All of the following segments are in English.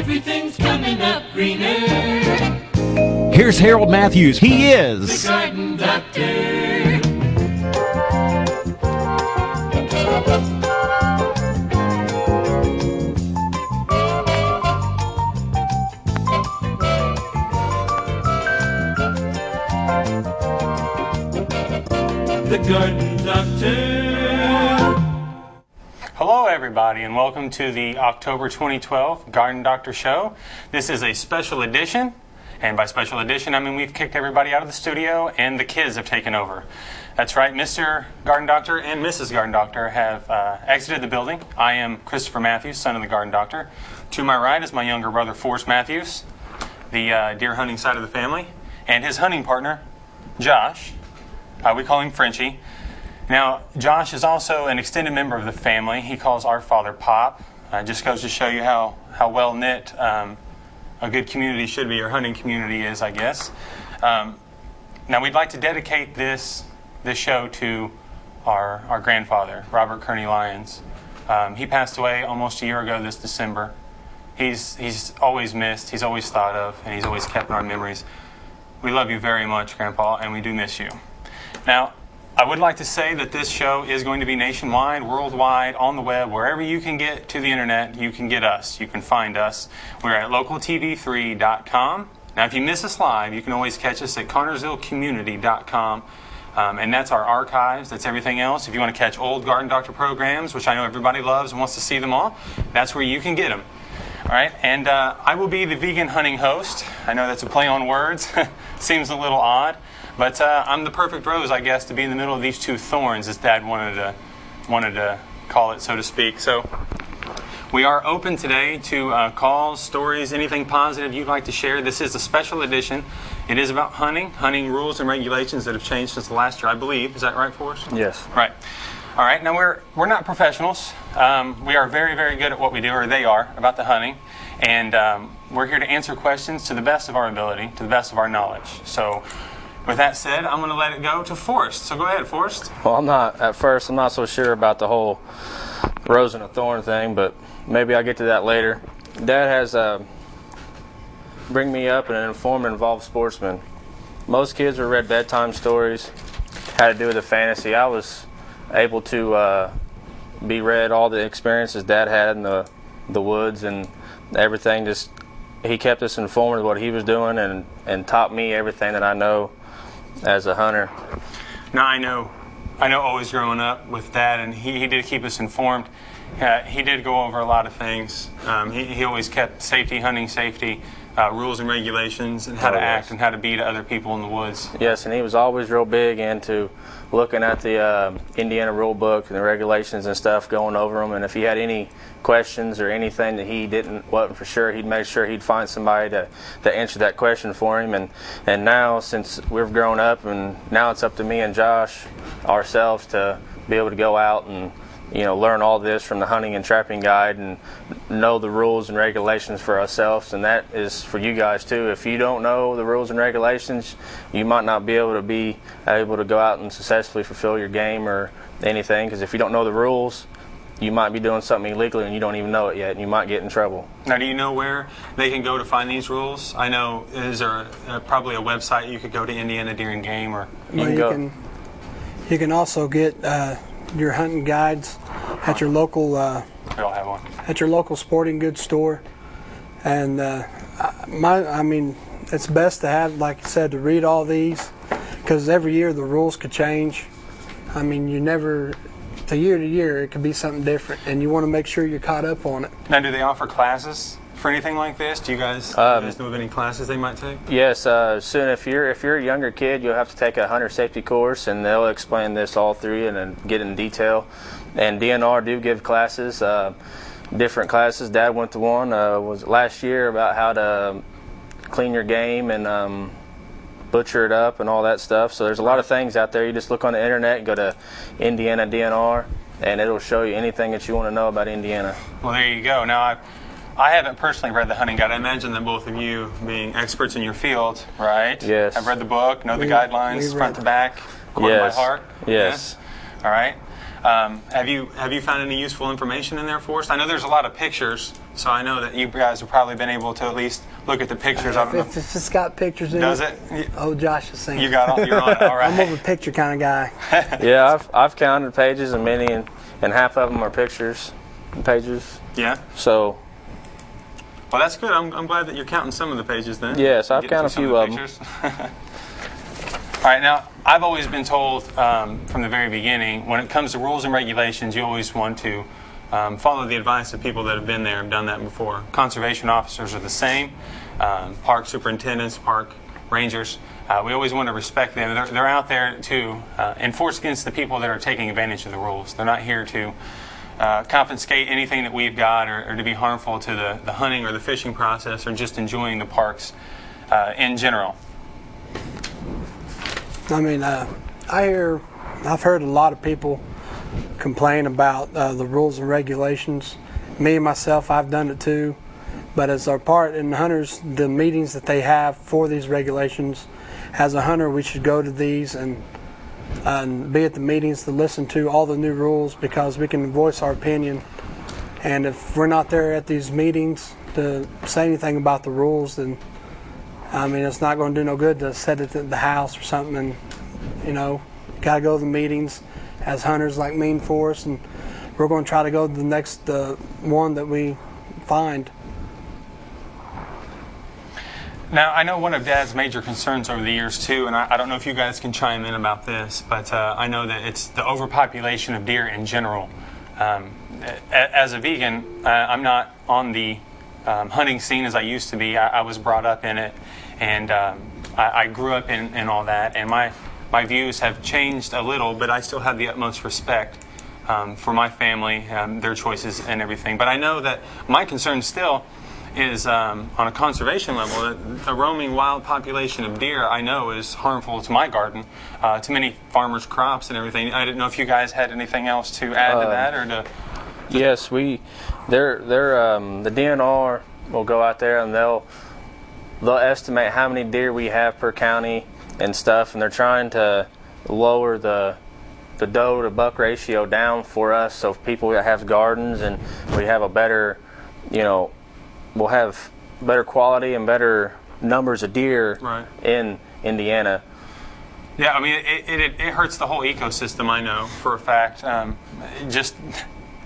everything's coming up greener. Here's Harold Matthews. He is the Garden Doctor. The Garden Doctor. Hello everybody and welcome to the October 2012 Garden Doctor Show. This is a special edition, and by special edition I mean we've kicked everybody out of the studio and the kids have taken over. That's right, Mr. Garden Doctor and Mrs. Garden Doctor have exited the building. I am Christopher Matthews, son of the Garden Doctor. To my right is my younger brother Forrest Matthews, the deer hunting side of the family, and his hunting partner, Josh. We call him Frenchie. Now, Josh is also an extended member of the family. He calls our father Pop. Just goes to show you how well-knit a good community should be, or hunting community is, I guess. Now, we'd like to dedicate this show to our grandfather, Robert Kearney Lyons. He passed away almost a year ago this December. He's always missed, he's always thought of, and he's always kept in our memories. We love you very much, Grandpa, and we do miss you. Now, I would like to say that this show is going to be nationwide, worldwide, on the web. Wherever you can get to the internet, you can get us. You can find us. We're at localtv3.com. Now, if you miss us live, you can always catch us at ConnersvilleCommunity.com. And that's our archives. That's everything else. If you want to catch old Garden Doctor programs, which I know everybody loves and wants to see them all, that's where you can get them. All right, and I will be the vegan hunting host. I know that's a play on words. Seems a little odd. But I'm the perfect rose, I guess, to be in the middle of these two thorns, as Dad wanted to call it, so to speak. So we are open today to calls, stories, anything positive you'd like to share. This is a special edition. It is about hunting rules and regulations that have changed since last year, I believe. Is that right, Forrest? Yes. Right. All right. Now we're not professionals. We are very, very good at what we do, or they are, about the hunting, and we're here to answer questions to the best of our ability, to the best of our knowledge. So, with that said, I'm going to let it go to Forrest. So go ahead, Forrest. Well, I'm not so sure about the whole rose and a thorn thing, but maybe I'll get to that later. Dad has bring me up an informed and involved sportsman. Most kids were read bedtime stories, had to do with the fantasy. I was able to be read all the experiences Dad had in the woods and everything. Just he kept us informed of what he was doing and taught me everything that I know as a hunter. Now I know always growing up with Dad, and he did keep us informed. He did go over a lot of things. He always kept hunting safety, rules and regulations, and how to act and how to be to other people in the woods. Yes, and he was always real big into looking at the Indiana rule book and the regulations and stuff, going over them. And if he had any questions or anything that he wasn't for sure, he'd make sure he'd find somebody to answer that question for him. And now, since we've grown up, and now it's up to me and Josh ourselves to be able to go out and learn all this from the hunting and trapping guide and know the rules and regulations for ourselves, and that is for you guys too. If you don't know the rules and regulations, you might not be able to go out and successfully fulfill your game or anything, because if you don't know the rules, you might be doing something illegally and you don't even know it yet, and you might get in trouble. Now, do you know where they can go to find these rules? I know, is there probably a website you could go to, Indiana Deer and Game, or you can also get your hunting guides at your local we all have one. At your local sporting goods store. And it's best to have, like you said, to read all these, because every year the rules could change. I mean, year to year it could be something different, and you want to make sure you're caught up on it. Now, do they offer classes for anything like this? Do you guys know of any classes they might take? Yes, soon. If you're a younger kid, you'll have to take a hunter safety course, and they'll explain this all through you and get in detail. And DNR do give classes, different classes. Dad went to one was last year about how to clean your game and butcher it up and all that stuff. So there's a lot of things out there. You just look on the internet and go to Indiana DNR, and it'll show you anything that you want to know about Indiana. Well, there you go. Now, I haven't personally read the hunting guide. I imagine that both of you, being experts in your field, right? Yes. Have read the book, know the guidelines front to back, according by heart. Yes. All right. Have you found any useful information in there for us? I know there's a lot of pictures, so I know that you guys have probably been able to at least look at the pictures. I don't know. If it's got pictures in Does it. it? Oh, Josh is saying. You're on it. All right. I'm more of a picture kind of guy. Yeah, I've counted pages and many, and half of them are pictures and pages. Yeah. So Well, that's good. I'm glad that you're counting some of the pages then. yes, I've Getting counted a through few of some them. pictures. All right, now, I've always been told from the very beginning, when it comes to rules and regulations, you always want to follow the advice of people that have been there and done that before. Conservation officers are the same, park superintendents, park rangers. We always want to respect them. They're out there to enforce against the people that are taking advantage of the rules. They're not here to confiscate anything that we've got or to be harmful to the hunting or the fishing process or just enjoying the parks in general. I mean, I've heard a lot of people complain about the rules and regulations. Me and myself, I've done it too. But as our part in hunters, the meetings that they have for these regulations, as a hunter, we should go to these and be at the meetings to listen to all the new rules because we can voice our opinion. And if we're not there at these meetings to say anything about the rules, then I mean, it's not going to do no good to set it at the house or something. And, you know, got to go to the meetings as hunters like Mean Forest, and we're going to try to go to the next one that we find. Now, I know one of Dad's major concerns over the years, too, and I don't know if you guys can chime in about this, but I know that it's the overpopulation of deer in general. As a vegan, I'm not on the hunting scene as I used to be. I was brought up in it, and I grew up in all that, and my views have changed a little, but I still have the utmost respect for my family, their choices and everything. But I know that my concern still is on a conservation level. A roaming wild population of deer I know is harmful to my garden, to many farmers' crops and everything. I didn't know if you guys had anything else to add to that or to... Yes, the DNR will go out there and they'll estimate how many deer we have per county and stuff, and they're trying to lower the doe to buck ratio down for us, so if people that have gardens and we have a better, we'll have better quality and better numbers of deer in Indiana. Yeah, I mean, it hurts the whole ecosystem, I know, for a fact. Just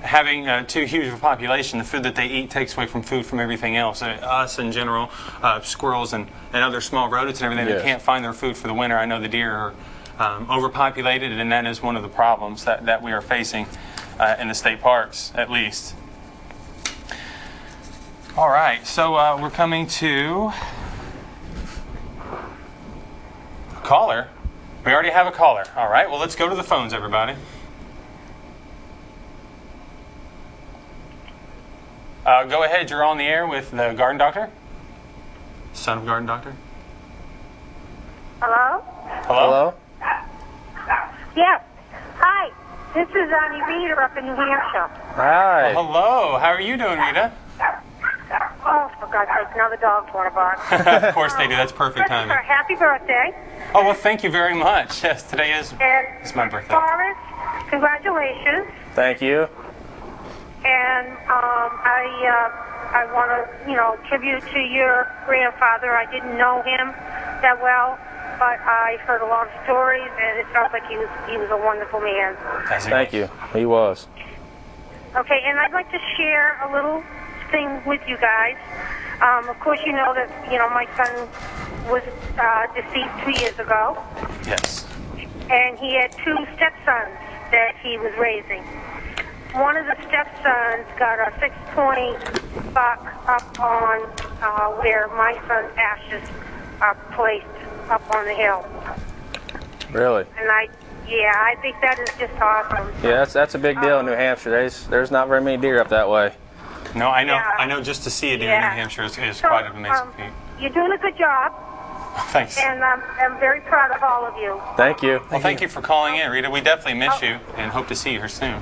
having too huge of a population, the food that they eat takes away from food from everything else. Us in general, squirrels and other small rodents and everything that can't find their food for the winter. I know the deer are overpopulated, and that is one of the problems that we are facing in the state parks, at least. All right, so we're coming to a caller. We already have a caller. All right, well, let's go to the phones, everybody. Go ahead, you're on the air with the Garden Doctor. Son of Garden Doctor. Hello? Hello? Yes. Hi. This is Annie Rita up in New Hampshire. Hi. Well, hello, how are you doing, Rita? Oh, for God's sake, now the dogs want to bark. Of course they do, that's perfect timing. Happy birthday. Oh, well, thank you very much. Yes, today is And my birthday. Forrest, congratulations. Thank you. And I want to, tribute to your grandfather. I didn't know him that well, but I heard a lot of stories, and it sounds like he was a wonderful man. Thank you. He was. Okay, and I'd like to share a little thing with you guys. Of course, you know that my son was deceased 2 years ago. Yes. And he had two stepsons that he was raising. One of the stepsons got a 6-point buck up on where my son's ashes are placed up on the hill. Really? And I think that is just awesome. Yeah, that's a big deal in New Hampshire. There's not very many deer up that way. No, I know. Yeah. I know. Just to see a deer in New Hampshire is quite an amazing feat. You're doing a good job, Thanks. and I'm very proud of all of you. Thank you. Well, thank you for calling in, Rita. We definitely miss you and hope to see you here soon.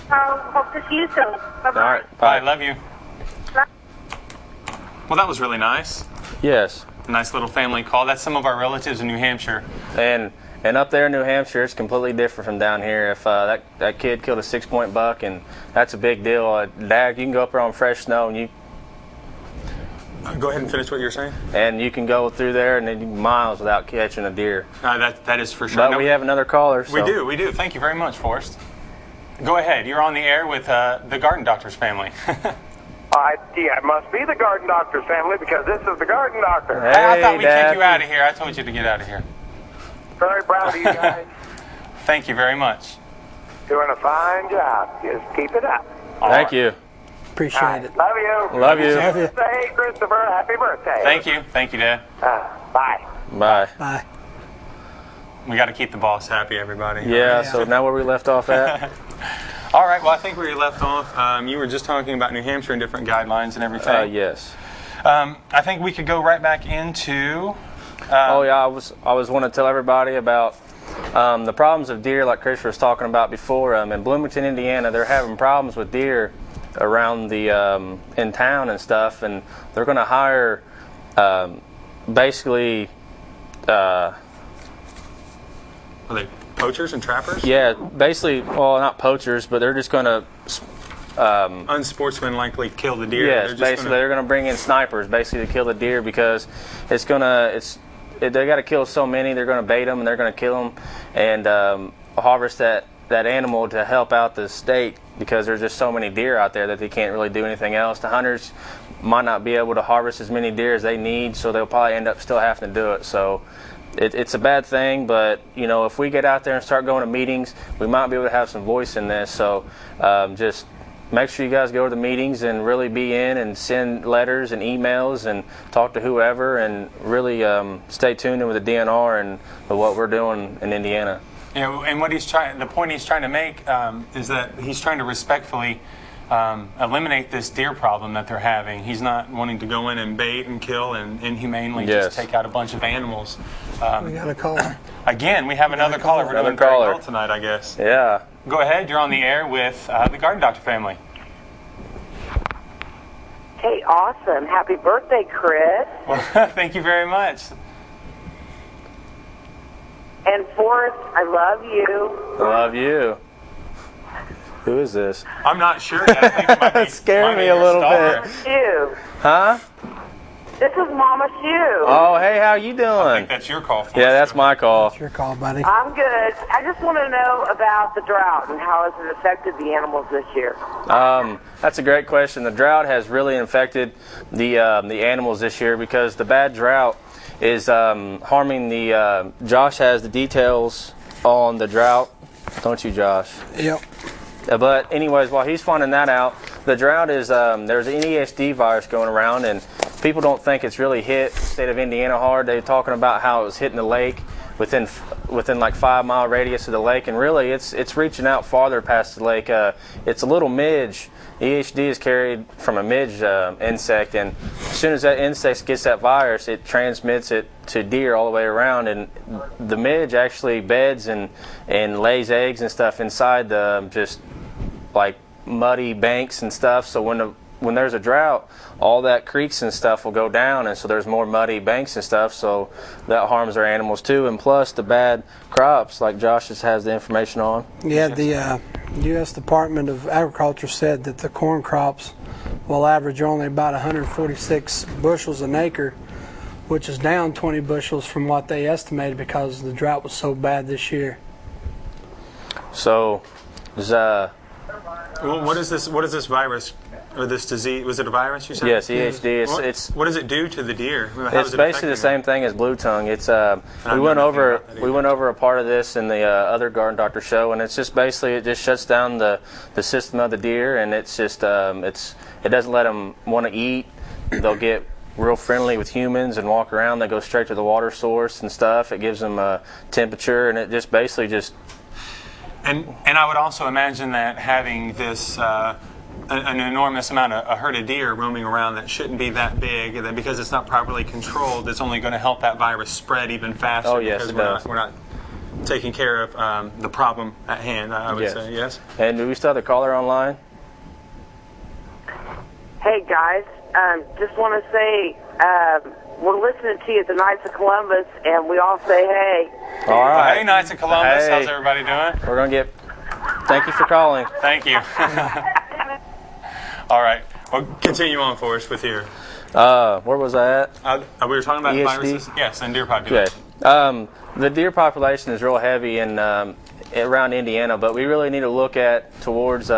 Hope to see you soon. Bye-bye. All right. Bye. Bye. Love you. Well, that was really nice. Yes. A nice little family call. That's some of our relatives in New Hampshire. And And up there in New Hampshire, it's completely different from down here. If that kid killed a 6-point buck, and that's a big deal. Dad, you can go up there on fresh snow, and you Go ahead and finish what you're saying. And you can go through there and then miles without catching a deer. That is for sure. But we have another caller. So. We do. Thank you very much, Forrest. Go ahead. You're on the air with the Garden Doctor's family. Yeah, it must be the Garden Doctor's family because this is the Garden Doctor. Hey, I thought we Dad. kicked you out of here. I told you to get out of here. Very proud of you guys. Thank you very much. Doing a fine job. Just keep it up. Thank you. Appreciate it. Love you. Love you. Hey, Christopher, happy birthday. Thank you. Thank you, Dad. Bye. Bye. Bye. We got to keep the boss happy, everybody. Yeah, so now where we left off at? All right. Well, I think where you left off, you were just talking about New Hampshire and different guidelines and everything. Yes. I think we could go right back into. Oh yeah, I was wanting to tell everybody about the problems of deer, like Chris was talking about before. In Bloomington, Indiana, they're having problems with deer around the in town and stuff, and they're going to hire basically. Are they poachers and trappers? Yeah, basically, well, not poachers, but they're just going to. Unsportsmanlike kill the deer. Yes, basically they're going to bring in snipers basically to kill the deer because they got to kill so many. They're going to bait them and they're going to kill them and harvest that animal to help out the state because there's just so many deer out there that they can't really do anything else. The hunters might not be able to harvest as many deer as they need, so they'll probably end up still having to do it. So it's a bad thing, but you know, if we get out there and start going to meetings, we might be able to have some voice in this. So just make sure you guys go to the meetings and really be in and send letters and emails and talk to whoever and really stay tuned in with the DNR and what we're doing in Indiana. Yeah, and the point he's trying to make is that he's trying to respectfully eliminate this deer problem that they're having. He's not wanting to go in and bait and kill and inhumanely just take out a bunch of animals. We got a call. Again, we have another caller. We're doing very well tonight, I guess. Yeah. Go ahead. You're on the air with the Garden Doctor family. Hey, awesome. Happy birthday, Chris. Well, thank you very much. And Forrest, I love you. I love you. Who is this? I'm not sure yet. I think it might be, It scared me a little bit. Sue. Huh? This is Mama Sue. Oh, hey, how you I doing? think that's your call. Yeah, that's my call. That's your call, buddy. I'm good. I just want to know about the drought and how has it affected the animals this year. That's a great question. The drought has really infected the animals this year because the bad drought is harming the. Josh has the details on the drought, don't you, Josh? Yep. But anyways, while he's finding that out, the drought is there's an ESD virus going around, and people don't think it's really hit the state of Indiana hard. They're talking about how it was hitting the lake within like 5 mile radius of the lake, and really it's reaching out farther past the lake. It's a little midge. EHD is carried from a midge insect, and as soon as that insect gets that virus, it transmits it to deer all the way around, and the midge actually beds and lays eggs and stuff inside the just like muddy banks and stuff. So when there's a drought, all that creeks and stuff will go down, and so there's more muddy banks and stuff, so that harms our animals too. And plus the bad crops, like Josh just has the information on. Yeah, the U.S. Department of Agriculture said that the corn crops will average only about 146 bushels an acre, which is down 20 bushels from what they estimated because the drought was so bad this year. So, Well, what is this virus or this disease? Was it a virus you said? yes, EHD. What does it do to the deer? How It's is it basically the affecting same thing as blue tongue. It's we nothing went over about that either. a part of this in the other Garden Doctor show, and it's just basically it just shuts down the system of the deer, and it's just it doesn't let them want to eat. They'll get real friendly with humans and walk around. They go straight to the water source and stuff. It gives them a temperature, and it just basically just. And I would also imagine that having this an enormous amount of a herd of deer roaming around that shouldn't be that big, and then because it's not properly controlled, it's only going to help that virus spread even faster. Oh, yes, because it does. we're not taking care of the problem at hand. I would say yes. And do we still have the caller online? Hey, guys. Just want to say we're listening to you at the Knights of Columbus, and we all say hey. All right. Hey, Knights of Columbus. Hey. How's everybody doing? We're going to get... Thank you for calling. Thank you. All right. Well, continue on for us with your... Where was I at? we were talking about EHD? viruses. Yes, and deer Okay. population. The deer population is real heavy in around Indiana, but we really need to look at towards.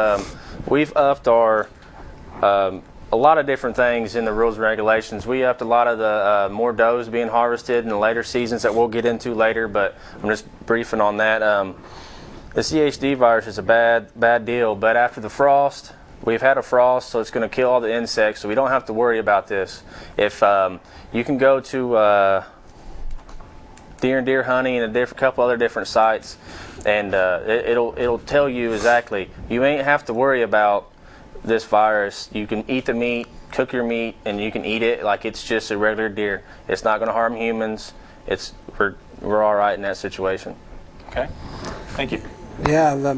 We've upped our a lot of different things in the rules and regulations. We upped a lot of the more does being harvested in the later seasons that we'll get into later, but I'm just briefing on that. The CHD virus is a bad deal, but after the frost, we've had a frost, so it's going to kill all the insects, so we don't have to worry about this. If you can go to Deer and Deer Hunting and a couple other different sites, and it'll tell you exactly. You ain't have to worry about this virus. You can eat the meat, cook your meat, and you can eat it like it's just a regular deer. It's not going to harm humans. We're all right in that situation. Okay. Thank you. Yeah,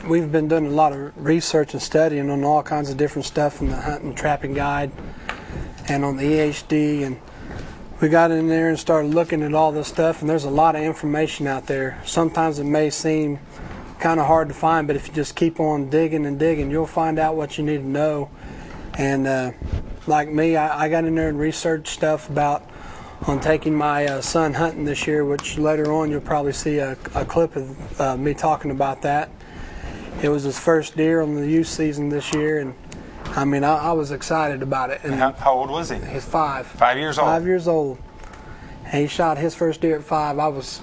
we've been doing a lot of research and studying on all kinds of different stuff in the hunting trapping guide and on the EHD, and we got in there and started looking at all this stuff, and there's a lot of information out there. Sometimes it may seem kind of hard to find, but if you just keep on digging and digging, you'll find out what you need to know. And like me, I got in there and researched stuff on taking my son hunting this year, which later on you'll probably see a clip of me talking about that. It was his first deer on the youth season this year, and I mean, I was excited about it. And how old was he? He's 5. 5 years old? 5 years old. And he shot his first deer at 5. I was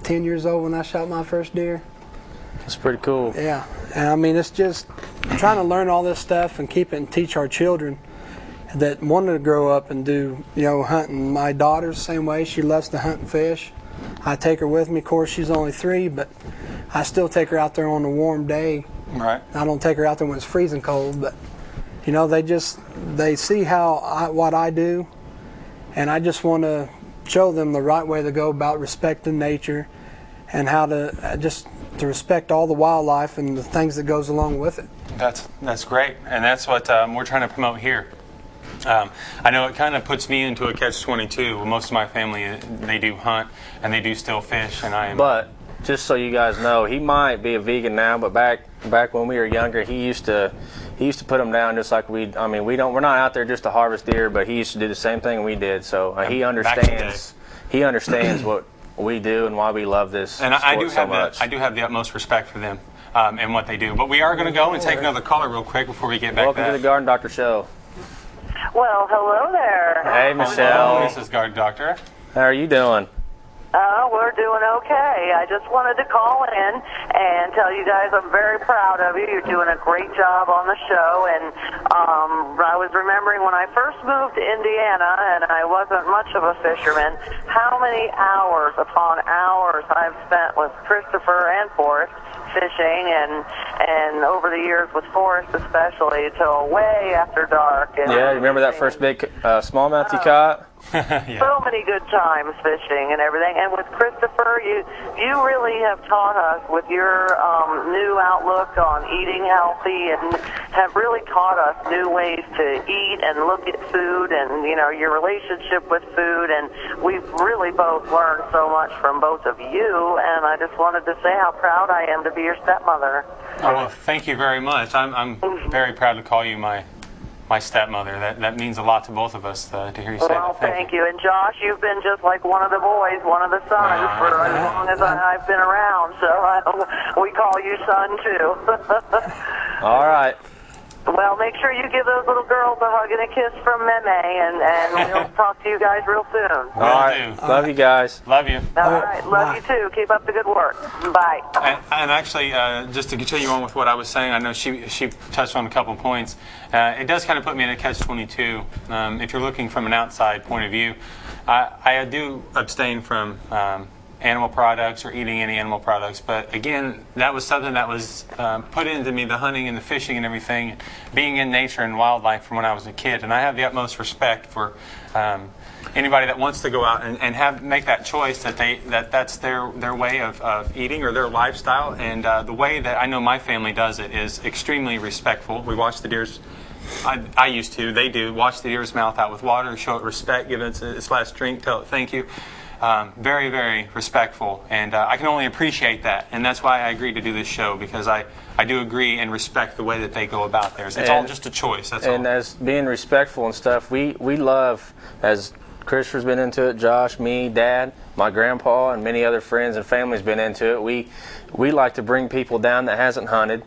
10 years old when I shot my first deer. That's pretty cool. Yeah. And I mean, it's just trying to learn all this stuff and keep it and teach our children that wanted to grow up and do, hunting. My daughter's the same way. She loves to hunt and fish. I take her with me. Of course, she's only 3, but I still take her out there on a warm day. Right. I don't take her out there when it's freezing cold, but they see what I do, and I just want to show them the right way to go about respecting nature and how to respect all the wildlife and the things that goes along with it. That's great, and that's what we're trying to promote here. I know it kind of puts me into a catch-22. Most of my family, they do hunt and they do still fish, and I am. But just so you guys know, he might be a vegan now, but back when we were younger, he used to put them down just like we're not out there just to harvest deer, but he used to do the same thing we did. So he understands what we do and why we love this and sport so much. I do have the utmost respect for them and what they do. But we are going to go and take another caller real quick before we get back. Welcome to the Garden Doctor Show. Well, hello there. Hey, Michelle. This is Garden Doctor. How are you doing? We're doing okay. I just wanted to call in and tell you guys I'm very proud of you. You're doing a great job on the show. And I was remembering when I first moved to Indiana, and I wasn't much of a fisherman, how many hours upon hours I've spent with Christopher and Forrest fishing, and over the years with Forrest especially till way after dark. And yeah, you remember that first big smallmouth you caught? Yeah. So many good times fishing and everything. And with Christopher, you really have taught us with your new outlook on eating healthy, and have really taught us new ways to eat and look at food, and your relationship with food. And we've really both learned so much from both of you. And I just wanted to say how proud I am to be your stepmother. Oh, well, thank you very much. I'm very proud to call you my stepmother. That means a lot to both of us to hear you say well, that. Thank you. And Josh, you've been just like one of the boys, one of the sons for as long as I've been around. So we call you son too. All right. Well, make sure you give those little girls a hug and a kiss from Meme, and we'll talk to you guys real soon. Will All right. do. Love you guys. Love you. All right. Love you too. Keep up the good work. Bye. And actually, just to continue on with what I was saying, I know she touched on a couple of points. It does kind of put me in a catch-22. If you're looking from an outside point of view, I do abstain from animal products or eating any animal products. But again, that was something that was put into me, the hunting and the fishing and everything, being in nature and wildlife from when I was a kid. And I have the utmost respect for anybody that wants to go out and make that choice, that's their way of eating or their lifestyle. And the way that I know my family does it is extremely respectful. We watch the deers I used to. They do. Wash the deer's mouth out with water, show it respect, give it its last drink, tell it thank you. Very, very respectful, and I can only appreciate that, and that's why I agreed to do this show, because I do agree and respect the way that they go about theirs. It's all just a choice, that's all. And as being respectful and stuff, we love, as Christopher's been into it, Josh, me, Dad, my grandpa, and many other friends and families been into it. We like to bring people down that hasn't hunted,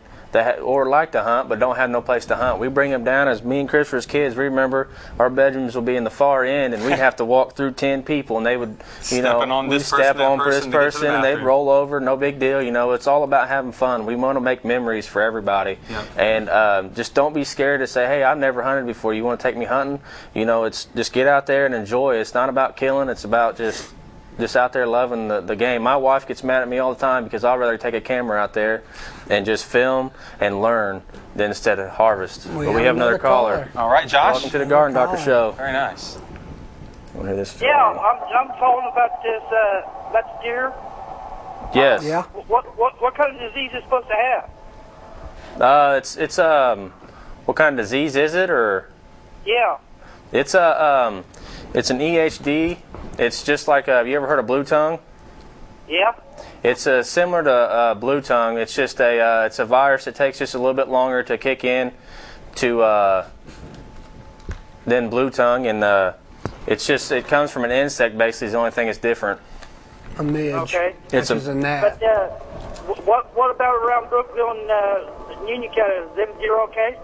or like to hunt but don't have no place to hunt. We bring them down. As me and Christopher's kids, we remember our bedrooms will be in the far end, and we'd have to walk through 10 people, and they would, we'd step on this person, and they'd roll over. No big deal. It's all about having fun. We want to make memories for everybody. Yep. And just don't be scared to say, hey, I've never hunted before. You want to take me hunting? It's just get out there and enjoy. It's not about killing. It's about just out there loving the game. My wife gets mad at me all the time because I'd rather take a camera out there and just film and learn than instead of harvest. But we have another caller. All right, Josh. Welcome to the Garden Doctor Show. Very nice. Want to hear this? Yeah, I'm calling about this about the deer. Yes. Yeah. What kind of disease is it supposed to have? It's what kind of disease is it, or? Yeah. It's it's an EHD. It's just like have you ever heard of blue tongue? Yeah. It's similar to blue tongue. It's just it's a virus that takes just a little bit longer to kick in to than blue tongue, and it comes from an insect. Basically, is the only thing that's different. A midge. Okay. It's a gnat. But what about around Brookville and Union County? Is them deer okay?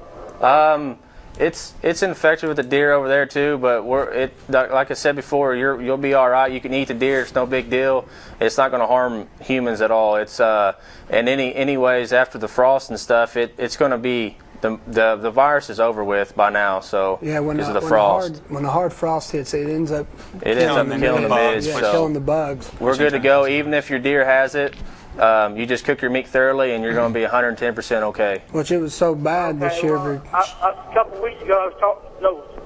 It's infected with the deer over there too, but like I said before, you'll be all right. You can eat the deer; it's no big deal. It's not going to harm humans at all. It's and anyways, after the frost and stuff, it's going to be the virus is over with by now. So Yeah, when because of the frost, when the hard frost hits, it ends up killing the midge. Yeah, So killing the bugs. we're good to go. Even if your deer has it, you just cook your meat thoroughly, and you're going to be 110% okay. Which it was so bad this year. Well, a couple of weeks ago,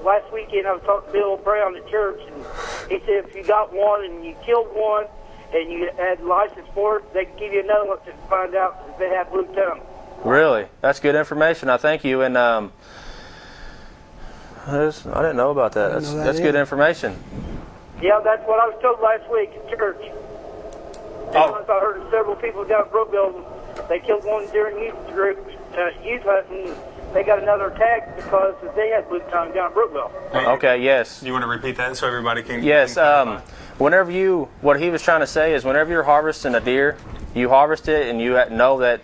last weekend I was talking to Bill Brown at church, and he said if you got one and you killed one and you had license for it, they could give you another one to find out if they have blue tongue. Really? That's good information. I thank you. And I didn't know about that. That's good information. Yeah, that's what I was told last week at church. I heard of several people down in Brookville. They killed one during youth hunting. They got another tag because they had blue tongue down in Brookville. Okay. Yes. You want to repeat that so everybody can? Yes. What he was trying to say is, whenever you're harvesting a deer, you harvest it and you know that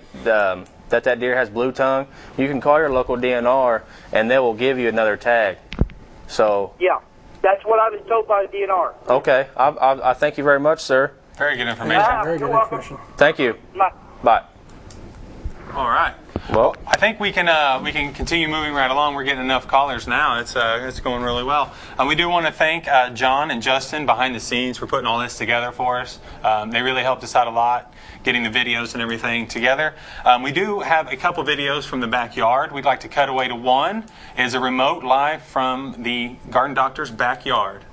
that deer has blue tongue. You can call your local DNR and they will give you another tag. So. Yeah, that's what I was told by the DNR. Okay. I thank you very much, sir. Very good information. Very good information. Thank you. Bye. Bye. All right. Well, I think we can continue moving right along. We're getting enough callers now. It's going really well. We do want to thank John and Justin behind the scenes for putting all this together for us. They really helped us out a lot, getting the videos and everything together. We do have a couple videos from the backyard. We'd like to cut away to one. It is a remote live from the Garden Doctor's backyard.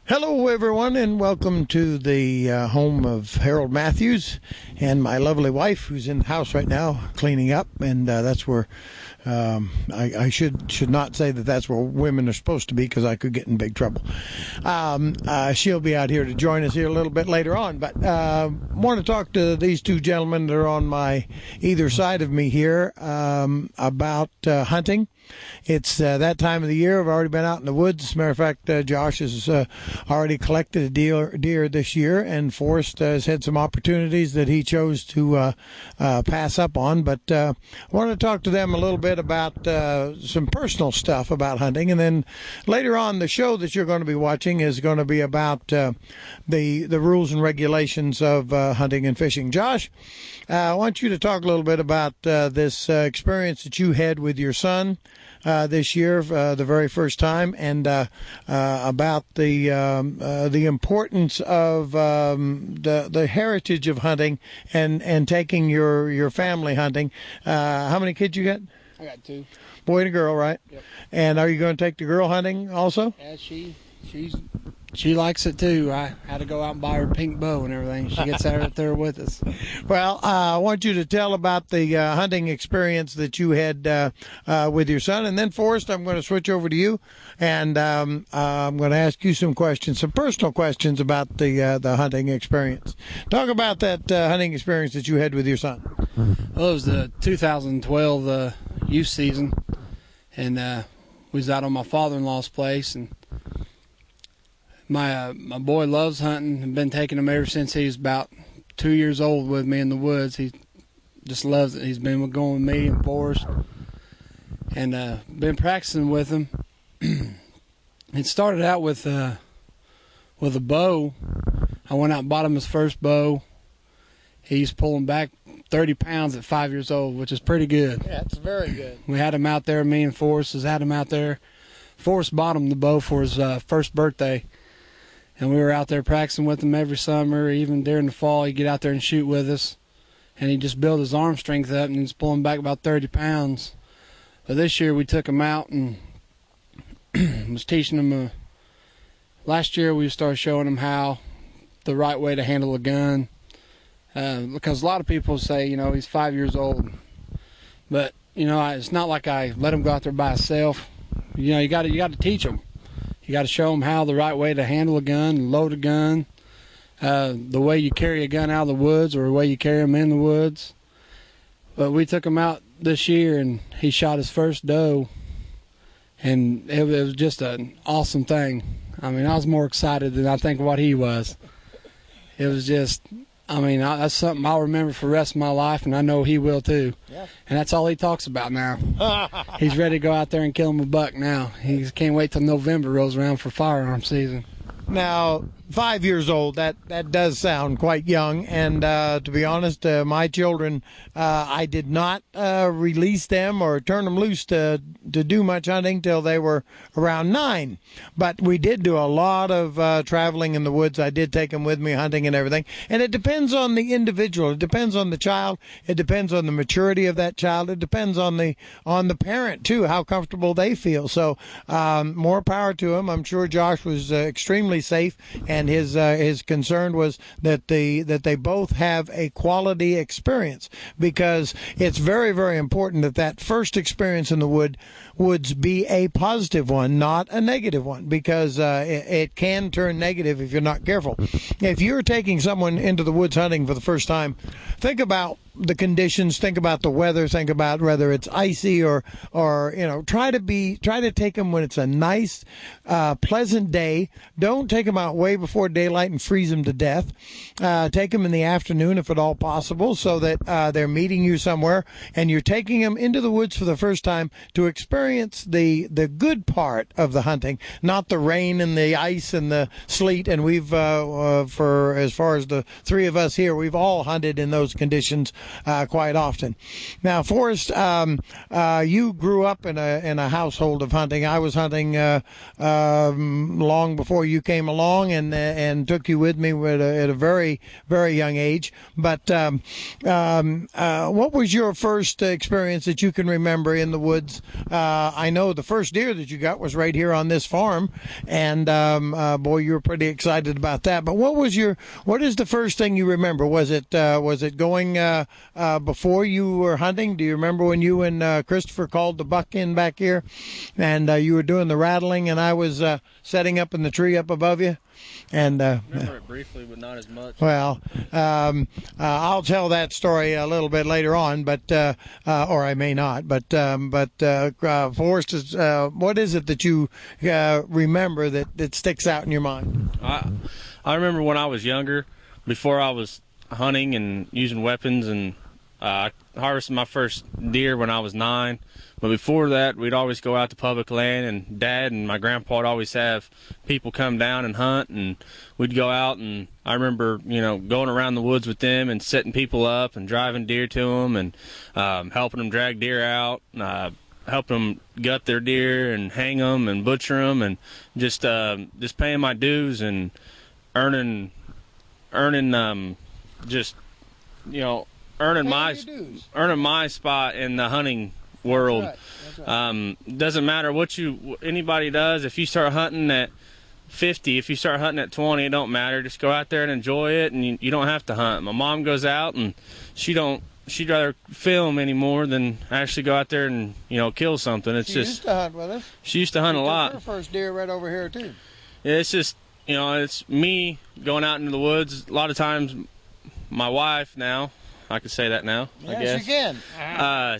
Hello, everyone, and welcome to the home of Harold Matthews and my lovely wife, who's in the house right now cleaning up. And that's where I should not say that that's where women are supposed to be, because I could get in big trouble. She'll be out here to join us here a little bit later on. But want to talk to these two gentlemen that are on my either side of me here about hunting. It's that time of the year. I've already been out in the woods. As a matter of fact, Josh has already collected a deer this year, and Forrest has had some opportunities that he chose to pass up on. But I want to talk to them a little bit about some personal stuff about hunting, and then later on, the show that you're going to be watching is going to be about the rules and regulations of hunting and fishing. Josh, I want you to talk a little bit about this experience that you had with your son this year, the very first time, and about the importance of the heritage of hunting and taking your family hunting. How many kids you got? I got two. Boy and a girl, right? Yep. And are you going to take the girl hunting also? Yeah, she's She likes it too. I had to go out and buy her a pink bow and everything. She gets out there with us. Well, I want you to tell about the hunting experience that you had with your son, and then Forrest, I'm going to switch over to you, and I'm going to ask you some questions, some personal questions about the hunting experience. Talk about that hunting experience that you had with your son. Well, it was the 2012 youth season, and we was out on my father-in-law's place, and my boy loves hunting. I've been taking him ever since he was about 2 years old with me in the woods. He just loves it. He's been going with me and Forrest, and been practicing with him. It started out with a bow. I went out and bought him his first bow. He's pulling back 30 pounds at 5 years old, which is pretty good. Yeah, it's very good. We had him out there. Me and Forrest had him out there. Forrest bought him the bow for his first birthday. And we were out there practicing with him every summer, even during the fall. He'd get out there and shoot with us. And he'd just build his arm strength up, and he's pulling back about 30 pounds. But this year we took him out and was teaching him. Last year we started showing him how the right way to handle a gun. Because a lot of people say, you know, he's 5 years old. But, you know, it's not like I let him go out there by himself. You know, you got to teach him. You got to show them how the right way to handle a gun, load a gun, the way you carry a gun out of the woods or the way you carry them in the woods. But we took him out this year, and he shot his first doe, and it was just an awesome thing. I mean, I was more excited than I think what he was. It was just, I mean, that's something I'll remember for the rest of my life, and I know he will too. Yeah. And that's all he talks about now. He's ready to go out there and kill him a buck now. He can't wait till November rolls around for firearm season. Now, 5 years old, that does sound quite young, and to be honest, my children, I did not release them or turn them loose to do much hunting till they were around 9. But we did do a lot of traveling in the woods. I did take them with me hunting and everything, and it depends on the individual. It depends on the child. It depends on the maturity of that child. It depends on the parent too, how comfortable they feel. So more power to them. I'm sure Josh was extremely safe, and his concern was that they both have a quality experience, because it's very, very important that first experience in the woods be a positive one, not a negative one, because it can turn negative if you're not careful. If you're taking someone into the woods hunting for the first time, think about the conditions, think about the weather, think about whether it's icy or you know, try to take them when it's a nice, pleasant day. Don't take them out way before daylight and freeze them to death. Take them in the afternoon if at all possible, so that they're meeting you somewhere and you're taking them into the woods for the first time to experience the good part of the hunting, not the rain and the ice and the sleet. And we've for as far as the three of us here, we've all hunted in those conditions quite often. Now, Forrest, you grew up in a household of hunting. I was hunting long before you came along, and took you with me at a very, very young age. But what was your first experience that you can remember in the woods? I know the first deer that you got was right here on this farm, and boy, you were pretty excited about that. But what is the first thing you remember? Was it going before you were hunting? Do you remember when you and Christopher called the buck in back here, and you were doing the rattling, and I was setting up in the tree up above you? And I remember it briefly, but not as much. Well, I'll tell that story a little bit later on, but or I may not. But Forrest, what is it that you remember that sticks out in your mind? I remember when I was younger, before I was hunting and using weapons, and I harvested my first deer when I was 9. But before that, we'd always go out to public land, and Dad and my grandpa would always have people come down and hunt, and we'd go out, and I remember, you know, going around the woods with them and setting people up and driving deer to them, and helping them drag deer out, helping them gut their deer and hang them and butcher them, and just paying my dues and earning just, you know, earning my spot in the hunting world. That's right. Doesn't matter what anybody does. If you start hunting at 50. If you start hunting at 20, it don't matter. Just go out there and enjoy it, and you don't have to hunt. My mom goes out, and she'd rather film anymore than actually go out there and kill something. It's she just used to hunt with us. She used to hunt a lot. Her first deer right over here too. Yeah, it's just it's me going out into the woods. A lot of times, my wife now, I could say that now. Yes, I guess you can.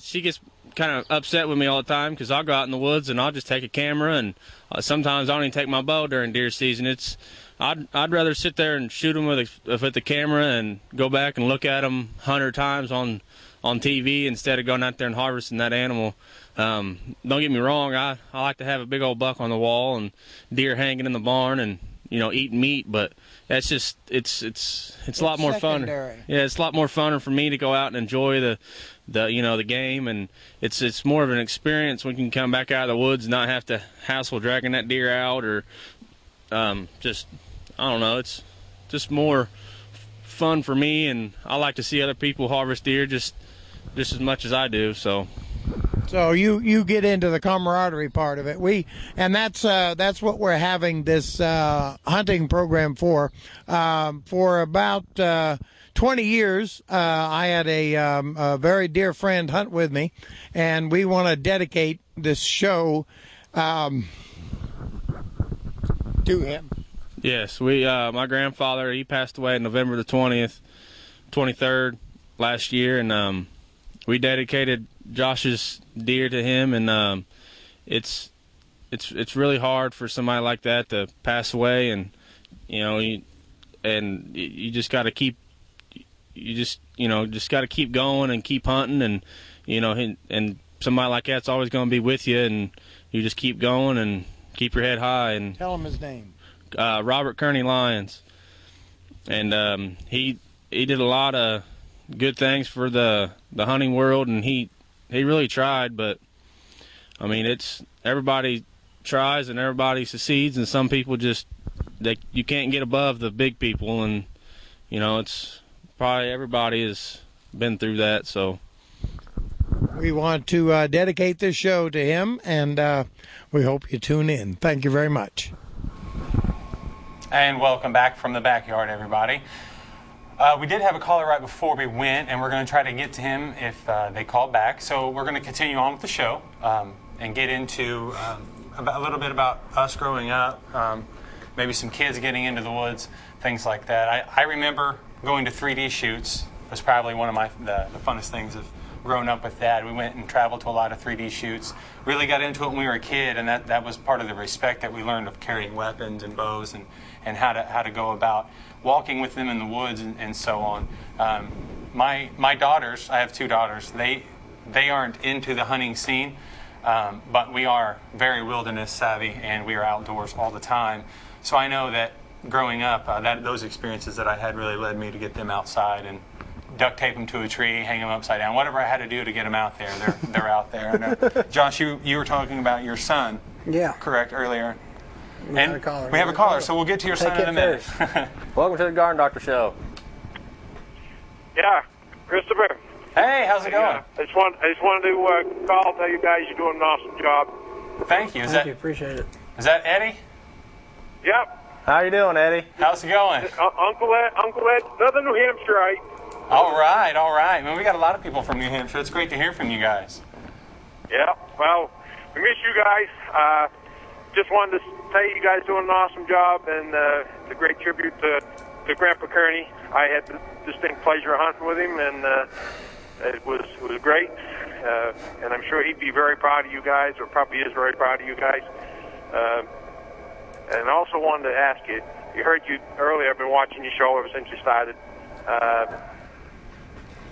she gets kind of upset with me all the time because I'll go out in the woods and I'll just take a camera, and sometimes I don't even take my bow during deer season. I'd rather sit there and shoot them with the camera and go back and look at them 100 times on TV instead of going out there and harvesting that animal. Don't get me wrong, I like to have a big old buck on the wall and deer hanging in the barn and eating meat, but that's just it's a lot more fun. Yeah, it's a lot more fun for me to go out and enjoy the game, and it's more of an experience when you can come back out of the woods and not have to hassle dragging that deer out, or just I don't know. It's just more fun for me, and I like to see other people harvest deer just as much as I do. So you get into the camaraderie part of it. And that's what we're having this hunting program for. For about 20 years, I had a very dear friend hunt with me, and we want to dedicate this show to him. Yes, my grandfather, he passed away November the 23rd last year, and we dedicated Josh's deer to him, and it's really hard for somebody like that to pass away, and you just got to keep got to keep going and keep hunting, and and somebody like that's always going to be with you, and you just keep going and keep your head high. And tell him his name. Robert Kearney Lyons, and he did a lot of good things for the hunting world, and he really tried, but I mean, it's everybody tries and everybody succeeds, and some people just you can't get above the big people, and it's probably everybody has been through that. So we want to dedicate this show to him, and we hope you tune in. Thank you very much. And welcome back from the backyard, everybody. We did have a caller right before we went, and we're going to try to get to him if they call back. So we're going to continue on with the show and get into a little bit about us growing up, maybe some kids getting into the woods, things like that. I remember going to 3D shoots. It was probably one of the funnest things of growing up with Dad. We went and traveled to a lot of 3D shoots. Really got into it when we were a kid, and that was part of the respect that we learned of carrying weapons and bows and how to go about walking with them in the woods and so on. My daughters, I have 2 daughters, they aren't into the hunting scene, but we are very wilderness savvy, and we are outdoors all the time. So I know that growing up, those experiences that I had really led me to get them outside and duct tape them to a tree, hang them upside down, whatever I had to do to get them out there. They're out there. And, Josh, you were talking about your son, yeah, correct, earlier. We have a caller. We have a caller, so we'll get to your son in a minute. Welcome to the Garden Doctor Show. Yeah, Christopher. Hey, how's it going? Yeah, I just wanted to call, tell you guys you're doing an awesome job. Thank you. Thank you. Appreciate it. Is that Eddie? Yep. How you doing, Eddie? How's it going? Uncle Ed, Southern New Hampshire, right? All right. Man, we got a lot of people from New Hampshire. It's great to hear from you guys. Yeah, well, we miss you guys. Just wanted to tell you guys doing an awesome job, and it's a great tribute to Grandpa Kearney. I had the distinct pleasure of hunting with him, and it was great. And I'm sure he'd be very proud of you guys, or probably is very proud of you guys. And I also wanted to ask you, heard you earlier, I've been watching your show ever since you started,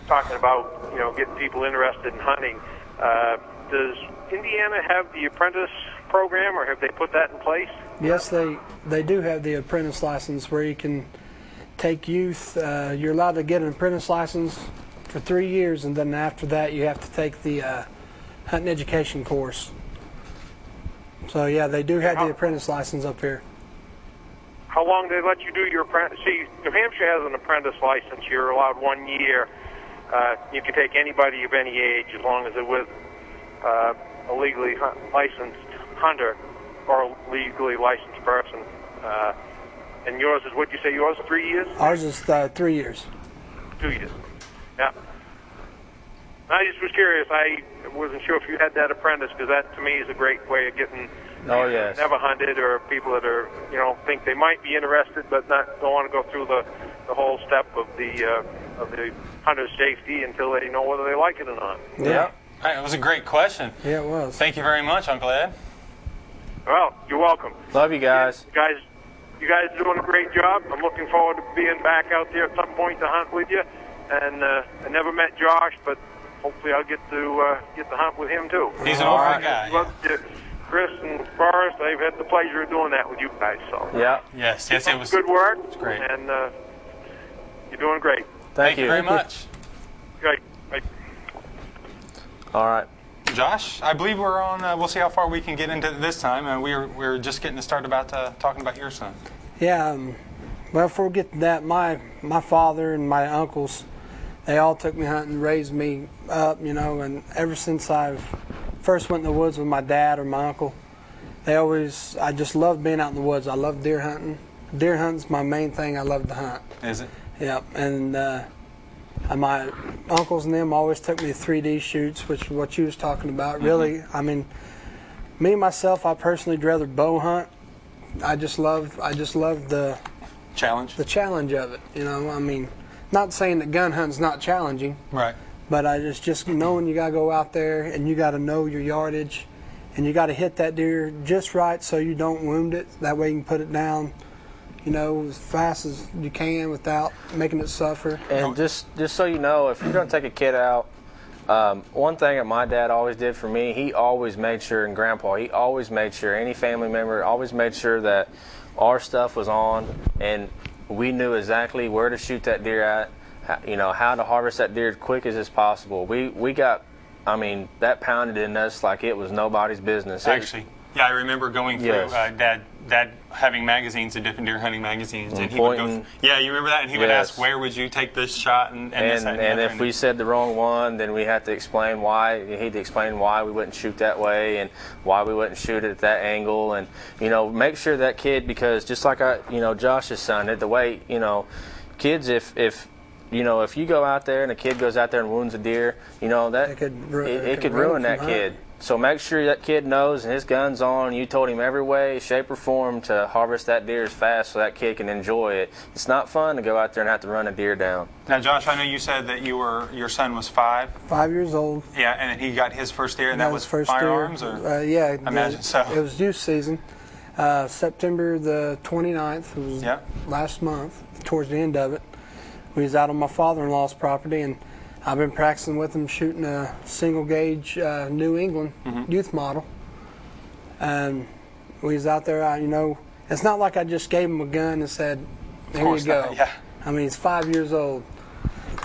talking about, getting people interested in hunting. Does Indiana have the apprentice program, or have they put that in place? Yes, they do have the apprentice license where you can take youth. You're allowed to get an apprentice license for 3 years, and then after that you have to take the hunting education course. So yeah, they do have the apprentice license up here. How long do they let you do your apprentice? See, New Hampshire has an apprentice license. You're allowed 1 year. You can take anybody of any age as long as they're with a legally licensed hunter or a legally licensed person. And yours is, what'd you say yours, 3 years? Ours is 3 years. 2 years. Yeah. I just was curious. I wasn't sure if you had that apprentice, because that to me is a great way of getting never hunted, or people that are, think they might be interested but don't want to go through the whole step of the hunter's safety until they know whether they like it or not. Yeah. It was a great question. Yeah, it was. Thank you very much, Uncle Ed. Well, you're welcome. Love you guys. You guys are doing a great job. I'm looking forward to being back out there at some point to hunt with you. And I never met Josh, but hopefully I'll get to hunt with him too. He's an awesome guy. Chris and Forrest, I've had the pleasure of doing that with you guys. So yeah, yes, it was good work. It's great, and you're doing great. Thank you very much. Great. Bye. All right. Josh, I believe we're on. We'll see how far we can get into this time. We're just getting to start about talking about your son. Yeah. Well, before we get to that, my father and my uncles, they all took me hunting, raised me up, and ever since I've first went in the woods with my dad or my uncle, I just loved being out in the woods. I love deer hunting. Deer hunting's my main thing I love to hunt. Is it? Yeah, and my uncles and them always took me to 3D shoots, which is what you was talking about. Really, I mean, me myself, I personally would rather bow hunt. I just love the challenge. The challenge of it. I mean, not saying that gun hunting's not challenging. Right. But I just knowing you gotta go out there and you gotta know your yardage, and you gotta hit that deer just right so you don't wound it. That way you can put it down, as fast as you can without making it suffer. And just so you know, if you're gonna take a kid out, one thing that my dad always did for me, he always made sure, and Grandpa, he always made sure, any family member always made sure that our stuff was on, and we knew exactly where to shoot that deer at. How to harvest that deer as quick as possible. We got, that pounded in us like it was nobody's business. Actually, I remember going through Dad having magazines, the different deer hunting magazines, and he would go. Yeah, you remember that? And he would ask, "Where would you take this shot?" And this, that, and if we said the wrong one, then we had to explain why. He'd explain why we wouldn't shoot that way and why we wouldn't shoot it at that angle, and make sure that kid, because just like Josh's son, the way kids, if you go out there and a kid goes out there and wounds a deer, that it could ruin that kid. So make sure that kid knows and his gun's on. You told him every way, shape, or form to harvest that deer as fast so that kid can enjoy it. It's not fun to go out there and have to run a deer down. Now, Josh, I know you said that your son was 5. 5 years old. Yeah, and he got his first deer, and that was firearms, or yeah, I imagine so. It was youth season, September the 29th. It was last month, towards the end of it. We was out on my father-in-law's property, and I've been practicing with him shooting a single gauge New England youth model. And we was out there, it's not like I just gave him a gun and said, "Here you go." Yeah. I mean, he's 5 years old.